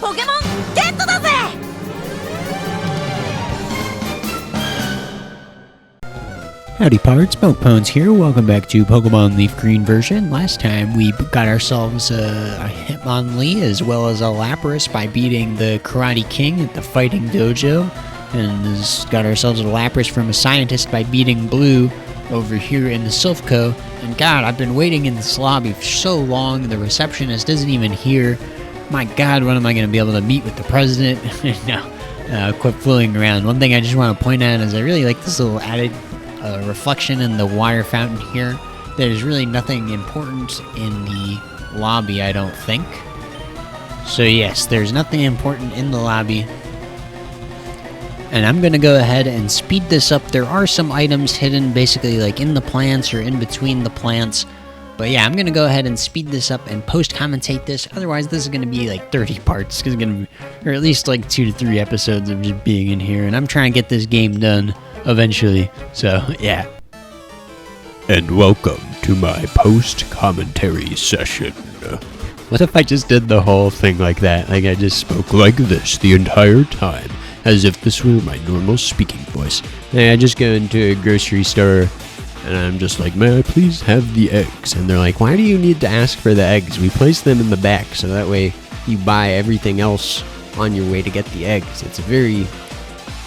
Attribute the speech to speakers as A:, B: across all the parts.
A: ポケモンゲットだぜ。
B: Howdy pards, Pokepones here, welcome back to Pokemon LeafGreen version. Last time we got ourselves a Hitmonlee as well as a Lapras by beating the Karate King at the Fighting Dojo. And got ourselves a Lapras from a Scientist by beating Blue over here in the Silphco. And god, I've been waiting in this lobby for so long, the receptionist isn't even here. My god, when am I going to be able to meet with the president? No, quit fooling around. One thing I just want to point out is I really like this little added reflection in the water fountain here. There's really nothing important in the lobby, I don't think. So yes, there's nothing important in the lobby. And I'm going to go ahead and speed this up. There are some items hidden basically like in the plants or in between the plants. But yeah, I'm going to go ahead and speed this up and post-commentate this. Otherwise, this is going to be like 30 parts. It's gonna be, or at least like 2 to 3 episodes of just being in here. And I'm trying to get this game done eventually. So, yeah.
C: And welcome to my post-commentary session.
B: What if I just did the whole thing like that? Like I just spoke
C: like this the entire time, as if this were my normal speaking voice.
B: I just go into a grocery store
C: and I'm just like, may I please have the eggs?
B: And they're like, why do you need to ask for the eggs? We place them in the back so that way you buy everything else on your way to get the eggs. It's a very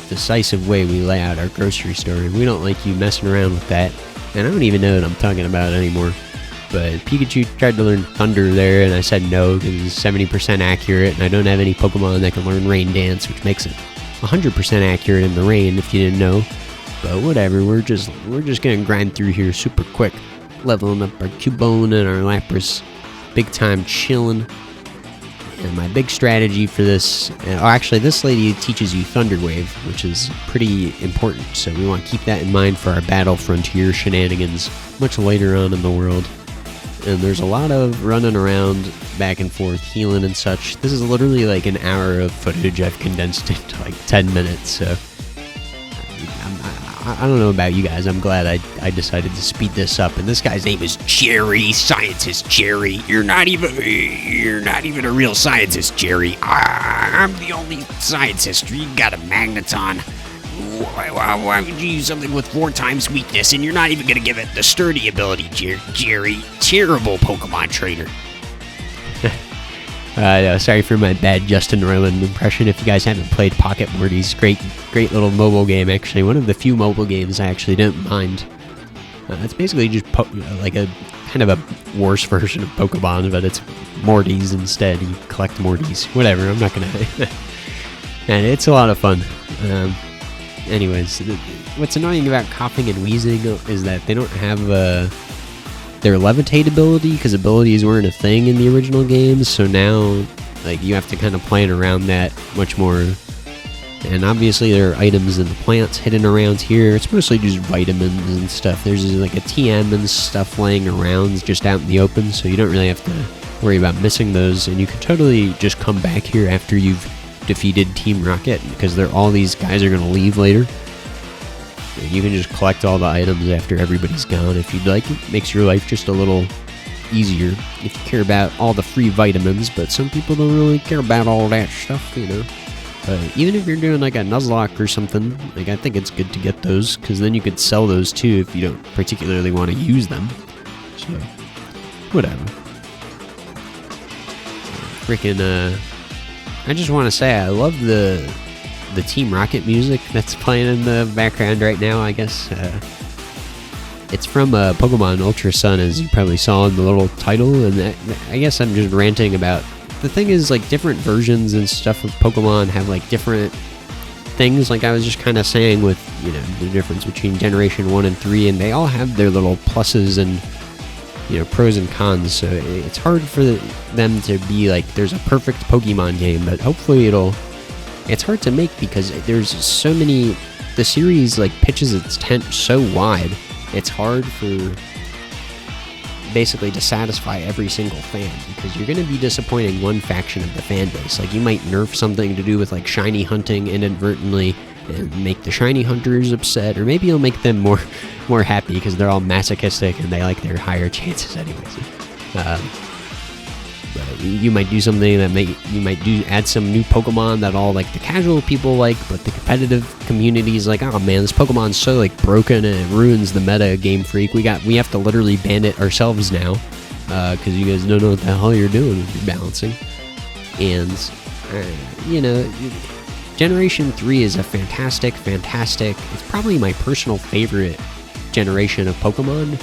B: decisive way we lay out our grocery store, and we don't like you messing around with that. And I don't even know what I'm talking about anymore. But Pikachu tried to learn Thunder there, and I said no because it's 70% accurate, and I don't have any Pokemon that can learn Rain Dance, which makes it 100% accurate in the rain, if you didn't know. But whatever, we're just gonna grind through here super quick, leveling up our Cubone and our Lapras, big time chilling. And my big strategy for this, actually this lady teaches you Thunder Wave, which is pretty important, so we want to keep that in mind for our Battle Frontier shenanigans much later on in the world. And there's a lot of running around back and forth, healing and such. This is literally like an hour of footage I've condensed into like 10 minutes, so I don't know about you guys. I'm glad I decided to speed this up. And this guy's name is Jerry, Scientist Jerry. You're not even a real scientist, Jerry. I'm the only scientist. You got a magneton. Why would you use something with 4 times weakness, and you're not even gonna give it the sturdy ability, Jerry? Terrible Pokemon trainer. Sorry for my bad Justin Roiland impression. If you guys haven't played Pocket Morty's, great little mobile game, actually. One of the few mobile games I actually don't mind. It's basically just like a kind of a worse version of Pokemon, but it's Morty's instead. You collect Morty's. Whatever, I'm not going to... And it's a lot of fun. Anyways, what's annoying about coughing and wheezing is that they don't have their levitate ability, because abilities weren't a thing in the original games, so now like you have to kind of plan around that much more. And obviously there are items in the plants hidden around here. It's mostly just vitamins and stuff. There's like a TM and stuff laying around just out in the open, so you don't really have to worry about missing those, and you can totally just come back here after you've defeated Team Rocket, because all these guys are going to leave later. And you can just collect all the items after everybody's gone if you'd like. It makes your life just a little easier if you care about all the free vitamins, but some people don't really care about all that stuff, you know. Even if you're doing like a Nuzlocke or something, like I think it's good to get those, because then you could sell those too if you don't particularly want to use them. So, whatever. Freaking, I just want to say I love the Team Rocket music that's playing in the background right now, I guess. It's from Pokemon Ultra Sun, as you probably saw in the little title, and I guess I'm just ranting about... The thing is, like, different versions and stuff of Pokemon have, like, different things, like I was just kind of saying with, you know, the difference between Generation 1 and 3, and they all have their little pluses and, you know, pros and cons, so it's hard for them to be like, there's a perfect Pokemon game, but hopefully it's hard to make because there's so many... The series, like, pitches its tent so wide, it's hard for basically to satisfy every single fan, because you're going to be disappointing one faction of the fan base. Like, you might nerf something to do with, like, shiny hunting inadvertently and make the shiny hunters upset, or maybe you'll make them more happy because they're all masochistic and they like their higher chances anyways. But you might do something that add some new Pokemon that all like the casual people like, but the competitive community is like, oh man, this Pokemon's so like broken and it ruins the meta, Game Freak. We have to literally ban it ourselves now, because you guys don't know what the hell you're doing with your balancing. And Generation 3 is a fantastic. It's probably my personal favorite generation of Pokemon.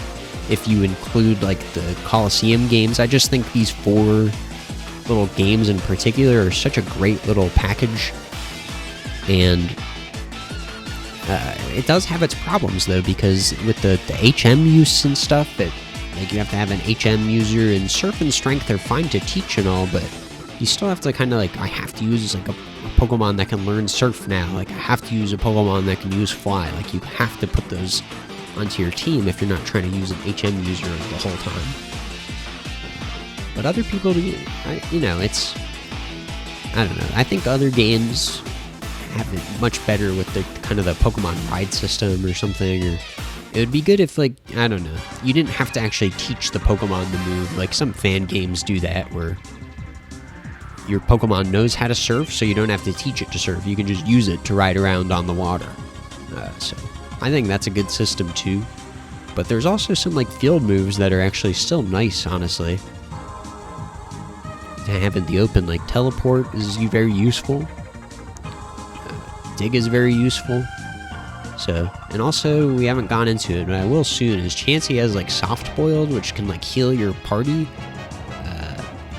B: If you include like the Coliseum games, I just think these 4 little games in particular are such a great little package. And it does have its problems though, because with the HM use and stuff, that like you have to have an HM user, and Surf and Strength are fine to teach and all, but you still have to kind of like, I have to use like a Pokemon that can learn Surf now. Like I have to use a Pokemon that can use Fly. Like you have to put those onto your team if you're not trying to use an HM user the whole time. But other people, it's, I don't know. I think other games have it much better with the kind of the Pokemon ride system or something. Or it would be good if, like, I don't know, you didn't have to actually teach the Pokemon to move. Like some fan games do that, where your Pokemon knows how to surf, so you don't have to teach it to surf. You can just use it to ride around on the water. So I think that's a good system too. But there's also some like field moves that are actually still nice, honestly, to have in the open. Like Teleport is very useful. Dig is very useful. So, and also we haven't gone into it, but I will soon, is Chansey has like Soft Boiled, which can like heal your party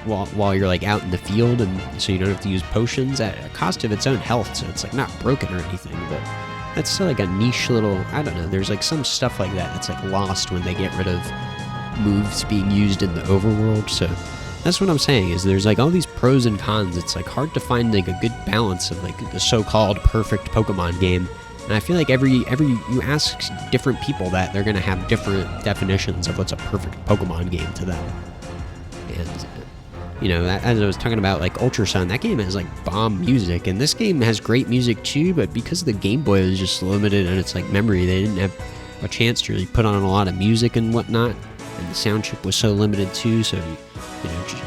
B: while you're like out in the field, and so you don't have to use potions at a cost of its own health, so it's like not broken or anything. But that's still like a niche little, I don't know, there's like some stuff like that that's like lost when they get rid of moves being used in the overworld. So that's what I'm saying, is there's like all these pros and cons. It's like hard to find like a good balance of like the so-called perfect Pokemon game. And I feel like every you ask different people that, they're gonna have different definitions of what's a perfect Pokemon game to them. And as I was talking about, like Ultra Sun, that game has like bomb music, and this game has great music too, but because the Game Boy is just limited in its like memory, they didn't have a chance to really put on a lot of music and whatnot, and the sound chip was so limited too, so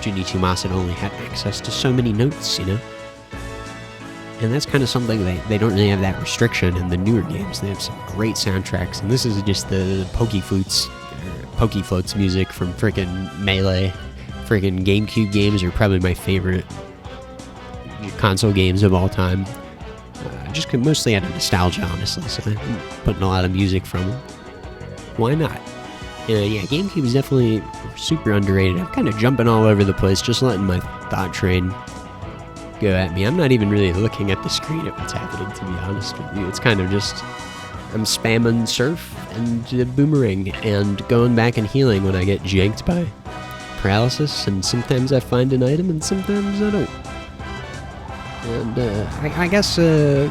B: Junichi Masa only had access to so many notes, and that's kind of something they don't really have that restriction in the newer games. They have some great soundtracks, and this is just the Pokefloats music from frickin' Melee. Friggin' GameCube games are probably my favorite console games of all time. Just mostly out of nostalgia, honestly. So I'm putting a lot of music from them. Why not? GameCube is definitely super underrated. I'm kind of jumping all over the place, just letting my thought train go at me. I'm not even really looking at the screen at what's happening, to be honest with you. It's kind of just, I'm spamming Surf and the Boomerang and going back and healing when I get janked by paralysis, and sometimes I find an item and sometimes I don't. And I guess the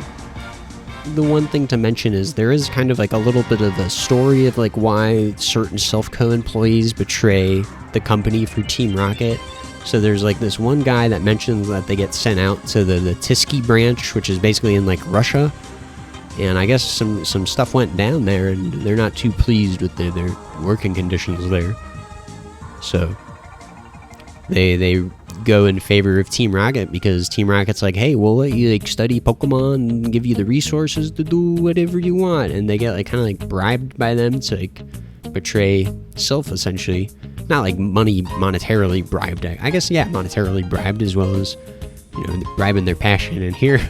B: one thing to mention is there is kind of like a little bit of a story of like why certain Selfco employees betray the company for Team Rocket. So there's like this one guy that mentions that they get sent out to the Tisky branch, which is basically in like Russia, and I guess some stuff went down there, and they're not too pleased with their working conditions there. So they go in favor of Team Rocket, because Team Rocket's like, hey, we'll let you like study Pokemon and give you the resources to do whatever you want, and they get like kind of like bribed by them to like betray Sylph, essentially. Not like monetarily bribed, I guess, yeah, monetarily bribed, as well as bribing their passion. And here,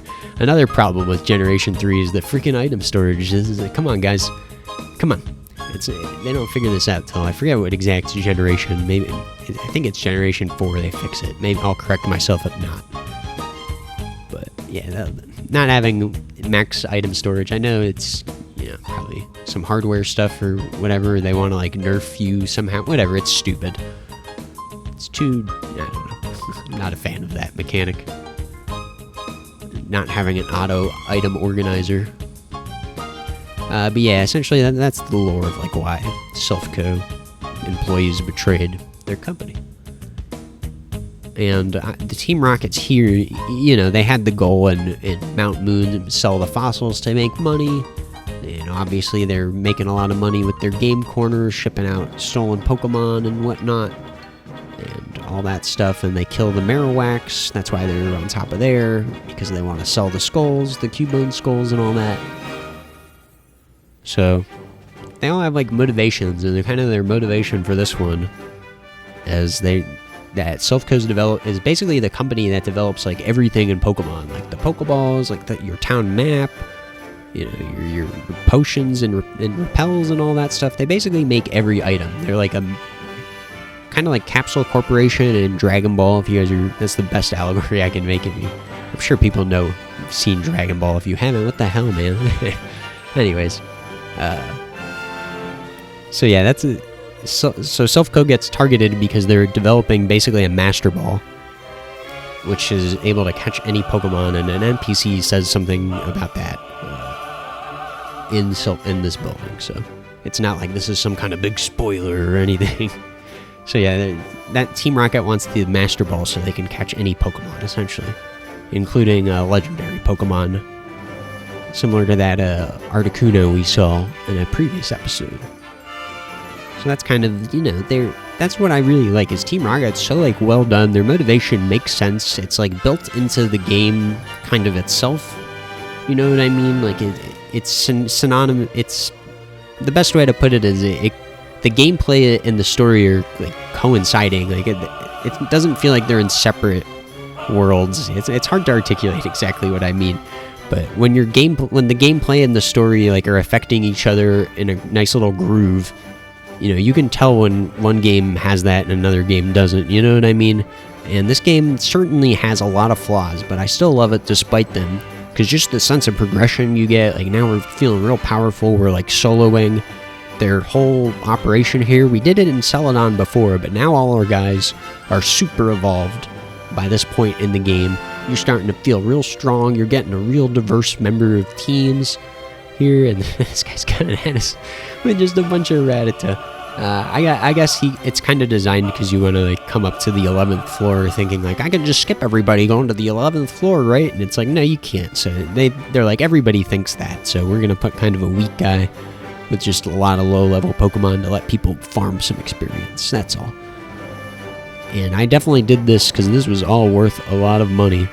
B: another problem with Generation 3 is the freaking item storage. Is like, come on guys, come on. They don't figure this out till, I forget what exact generation, maybe, I think it's Generation 4 they fix it. Maybe I'll correct myself if not. But yeah, not having max item storage, I know it's, probably some hardware stuff or whatever, they want to like nerf you somehow, whatever, it's stupid. It's too, I don't know, I'm not a fan of that mechanic. Not having an auto item organizer. But yeah, essentially that's the lore of like why Selfco employees betrayed their company. And the Team Rockets here, they had the goal in Mount Moon to sell the fossils to make money. And obviously they're making a lot of money with their game corner, shipping out stolen Pokemon and whatnot. And all that stuff, and they kill the Marowaks. That's why they're on top of there, because they want to sell the skulls, the Cubone skulls, and all that. So they all have like motivations, and they're kind of their motivation for this one, as that Self-Co's is basically the company that develops like everything in Pokemon, like the Pokeballs, like your town map, you know, your potions and repels and all that stuff. They basically make every item. They're like a kind of like Capsule Corporation and Dragon Ball. If you guys are, that's the best allegory I can make of you. I'm sure people know, you've seen Dragon Ball. If you haven't, what the hell, man? Anyways, so yeah, that's a. So Self-Co gets targeted because they're developing basically a Master Ball, which is able to catch any Pokemon, and an NPC says something about that in this building. So it's not like this is some kind of big spoiler or anything. So yeah, that Team Rocket wants the Master Ball so they can catch any Pokemon, essentially, including legendary Pokemon, similar to that Articuno we saw in a previous episode. So that's kind of, you know, that's what I really like, is Team Rocket's so like well done. Their motivation makes sense. It's like built into the game kind of itself. You know what I mean? Like it's synonymous. It's the best way to put it is the gameplay and the story are like coinciding. Like it doesn't feel like they're in separate worlds. It's hard to articulate exactly what I mean. But when the gameplay and the story like are affecting each other in a nice little groove, you know, you can tell when one game has that and another game doesn't, you know what I mean? And this game certainly has a lot of flaws, but I still love it despite them, because just the sense of progression you get, like now we're feeling real powerful, we're like soloing their whole operation here. We did it in Celadon before, but now all our guys are super evolved by this point in the game. You're starting to feel real strong, you're getting a real diverse member of teams here, and this guy's coming at us with just a bunch of Rattata. I guess it's kind of designed because you want to like come up to the 11th floor thinking like, I can just skip everybody going to the 11th floor, right? And it's like, no, you can't. So they're like, everybody thinks that, so we're gonna put kind of a weak guy with just a lot of low-level Pokemon to let people farm some experience. That's all. And I definitely did this because this was all worth a lot of money.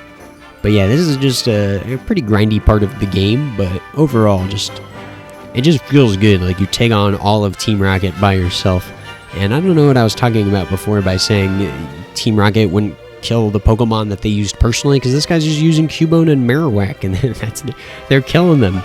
B: But yeah, this is just a pretty grindy part of the game, but overall, it just feels good. Like you take on all of Team Rocket by yourself. And I don't know what I was talking about before by saying Team Rocket wouldn't kill the Pokemon that they used personally, because this guy's just using Cubone and Marowak, and they're killing them.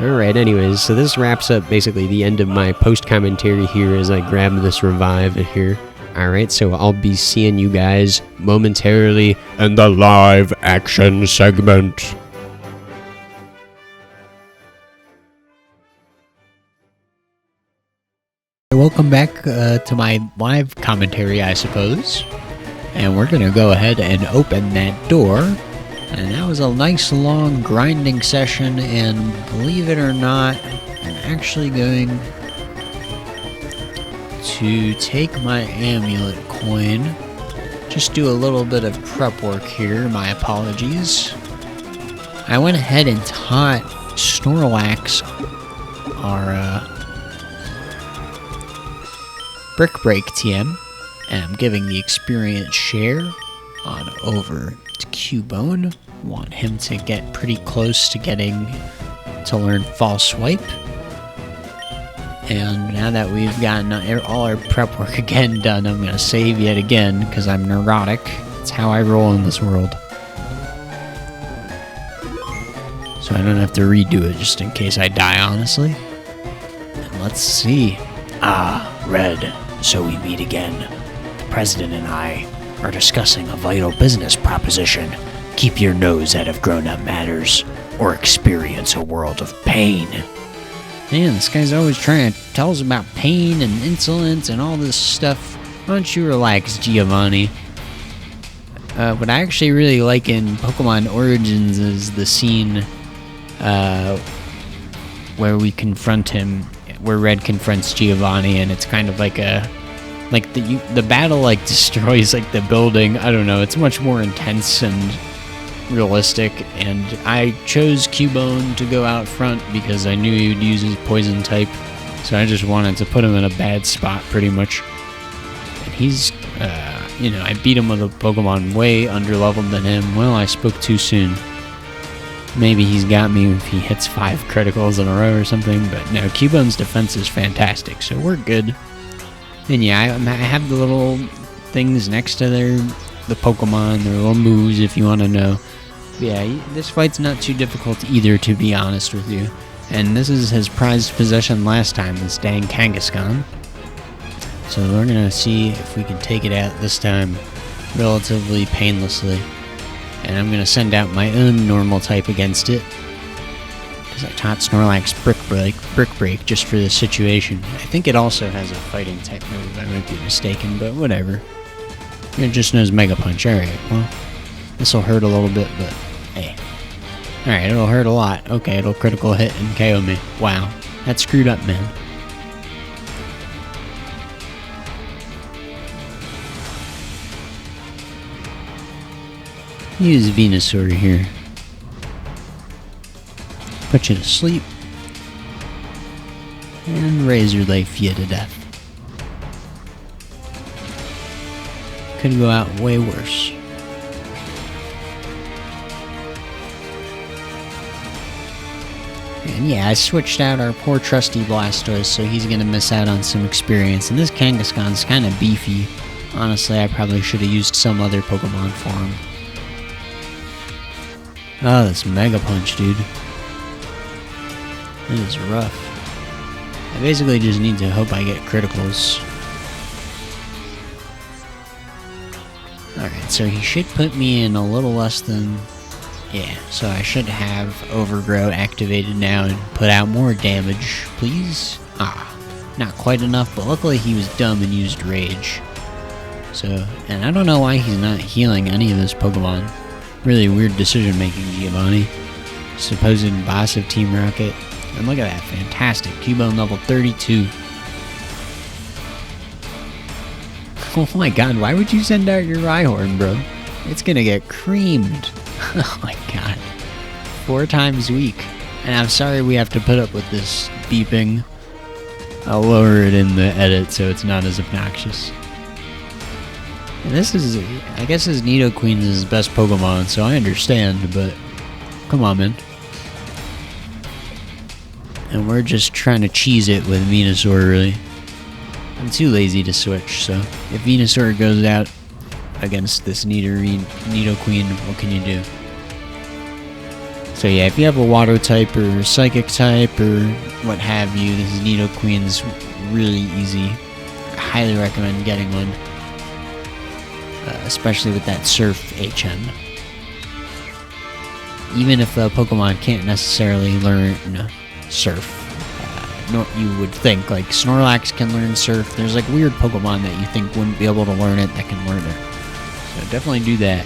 B: Alright, anyways, so this wraps up basically the end of my post-commentary here as I grab this revive here. Alright, so I'll be seeing you guys momentarily
C: in the live action segment.
A: Welcome back to my live commentary, I suppose. And we're gonna go ahead and open that door. And that was a nice long grinding session, and believe it or not, I'm actually going to take my amulet coin. Just do a little bit of prep work here, my apologies. I went ahead and taught Snorlax our Brick Break TM, and I'm giving the experience share on over to Cubone. Want him to get pretty close to getting to learn False Swipe. And now that we've gotten all our prep work again done, I'm going to save yet again, because I'm neurotic. It's how I roll in this world. So I don't have to redo it just in case I die, honestly. And let's see. Red, so we meet again. The President and I are discussing a vital business proposition. Keep your nose out of grown-up matters, or experience a world of pain. Man, this guy's always trying to tell us about pain and insolence and all this stuff. Why don't you relax, Giovanni? What I actually really like in Pokemon Origins is the scene where we confront him, where Red confronts Giovanni, and it's kind of like the battle like destroys like the building. I don't know, it's much more intense and realistic, and I chose Cubone to go out front because I knew he would use his poison type, so I just wanted to put him in a bad spot pretty much. And he's you know, I beat him with a Pokemon way under-leveled than him. Well, I spoke too soon. Maybe he's got me if he hits 5 criticals in a row or something, but no, Cubone's defense is fantastic, so we're good. And yeah, I have the little things next to the Pokemon, their little moves if you want to know. But yeah, this fight's not too difficult either, to be honest with you. And this is his prized possession last time, this dang Kangaskhan. So we're gonna see if we can take it out this time relatively painlessly. And I'm gonna send out my own normal type against it, because I taught Snorlax Brick Break just for this situation. I think it also has a fighting type move, I might be mistaken, but whatever. It just knows Mega Punch. Alright, well, this'll hurt a little bit, but hey. Alright, it'll hurt a lot. Okay, it'll critical hit and KO me. Wow, that's screwed up, man. Use Venusaur here. Put you to sleep. And Razor Leaf you to death. Could go out way worse. And yeah, I switched out our poor trusty Blastoise, so he's gonna miss out on some experience. And this Kangaskhan's kinda beefy. Honestly, I probably should have used some other Pokemon for him. Oh, this Mega Punch, dude. It is rough. I basically just need to hope I get criticals. Alright, so he should put me in a little less than... Yeah, so I should have Overgrow activated now and put out more damage, please. Ah, not quite enough, but luckily he was dumb and used Rage. So, and I don't know why he's not healing any of his Pokemon. Really weird decision making, Giovanni. Supposed boss of Team Rocket. And look at that, fantastic. Cubone level 32. Oh my god, why would you send out your Rhyhorn, bro? It's gonna get creamed. Oh my god. 4 times weak. And I'm sorry we have to put up with this beeping. I'll lower it in the edit so it's not as obnoxious. And this is, I guess his Nidoqueen's his best Pokemon, so I understand, but come on, man. And we're just trying to cheese it with Venusaur, really. I'm too lazy to switch, so if Venusaur goes out against this Nidoqueen, what can you do? So yeah, if you have a Water type or Psychic type or what have you, this Nidoqueen's really easy. I highly recommend getting one. Especially with that Surf HM. Even if the Pokemon can't necessarily learn Surf. You would think, like, Snorlax can learn Surf. There's like weird Pokemon that you think wouldn't be able to learn it that can learn it. So definitely do that.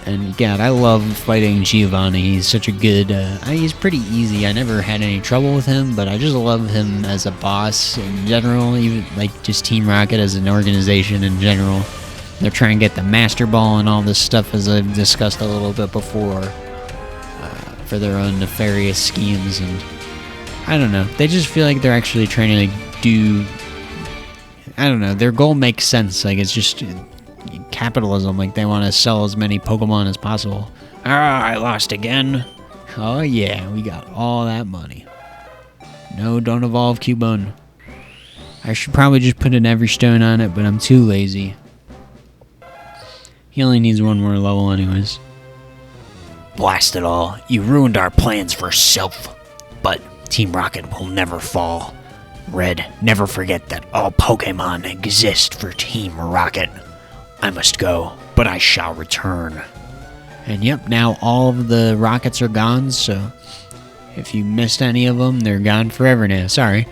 A: And god, I love fighting Giovanni. He's such a good, he's pretty easy. I never had any trouble with him, but I just love him as a boss in general, even like just Team Rocket as an organization in general. They're trying to get the Master Ball and all this stuff, as I've discussed a little bit before, for their own nefarious schemes, and I don't know. They just feel like they're actually trying to like, do, I don't know, their goal makes sense. Like, it's just capitalism, like they want to sell as many Pokemon as possible. Ah, I lost again. Oh yeah, we got all that money. No, don't evolve Cubone. I should probably just put an Everstone on it, but I'm too lazy. He only needs 1 more level anyways. Blast it all. You ruined our plans for Self. But Team Rocket will never fall. Red, never forget that all Pokemon exist for Team Rocket. I must go, but I shall return. And yep, now all of the rockets are gone, so if you missed any of them, they're gone forever now. Sorry.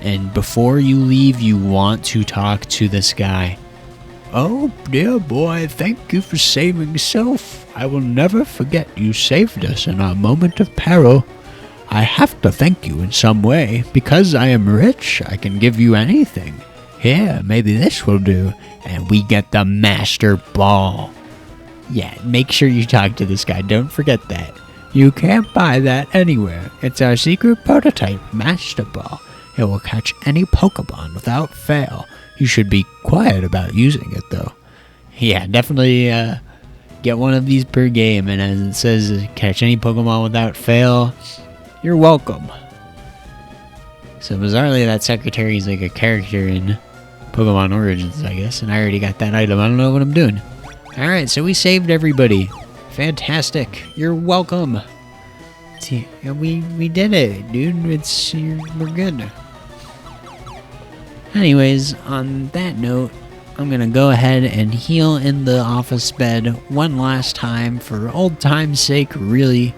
A: And before you leave, you want to talk to this guy. Oh, dear boy, thank you for saving Self. I will never forget you saved us in our moment of peril. I have to thank you in some way. Because I am rich, I can give you anything. Here, maybe this will do. And we get the Master Ball. Yeah, make sure you talk to this guy. Don't forget that. You can't buy that anywhere. It's our secret prototype, Master Ball. It will catch any Pokemon without fail. You should be quiet about using it, though. Yeah, definitely get one of these per game, and as it says, catch any Pokemon without fail. You're welcome. So bizarrely, that secretary is like a character in Pokemon Origins, I guess, and I already got that item. I don't know what I'm doing. Alright, so we saved everybody. Fantastic. You're welcome. See, we did it, dude. We're good. Anyways, on that note, I'm gonna go ahead and heal in the office bed one last time for old time's sake, really.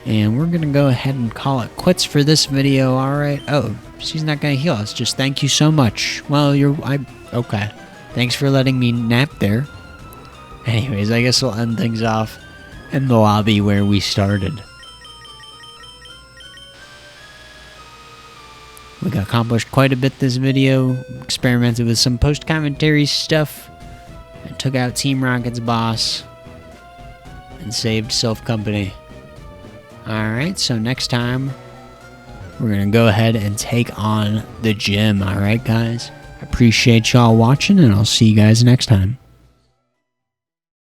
A: And we're gonna go ahead and call it quits for this video, alright? Oh, she's not gonna heal us, just thank you so much. Well, okay. Thanks for letting me nap there. Anyways, I guess we'll end things off in the lobby where we started. We accomplished quite a bit this video, experimented with some post-commentary stuff, and took out Team Rocket's boss, and saved Self Company. Alright, so next time, we're gonna go ahead and take on the gym, alright guys? I appreciate y'all watching, and I'll see you guys next time.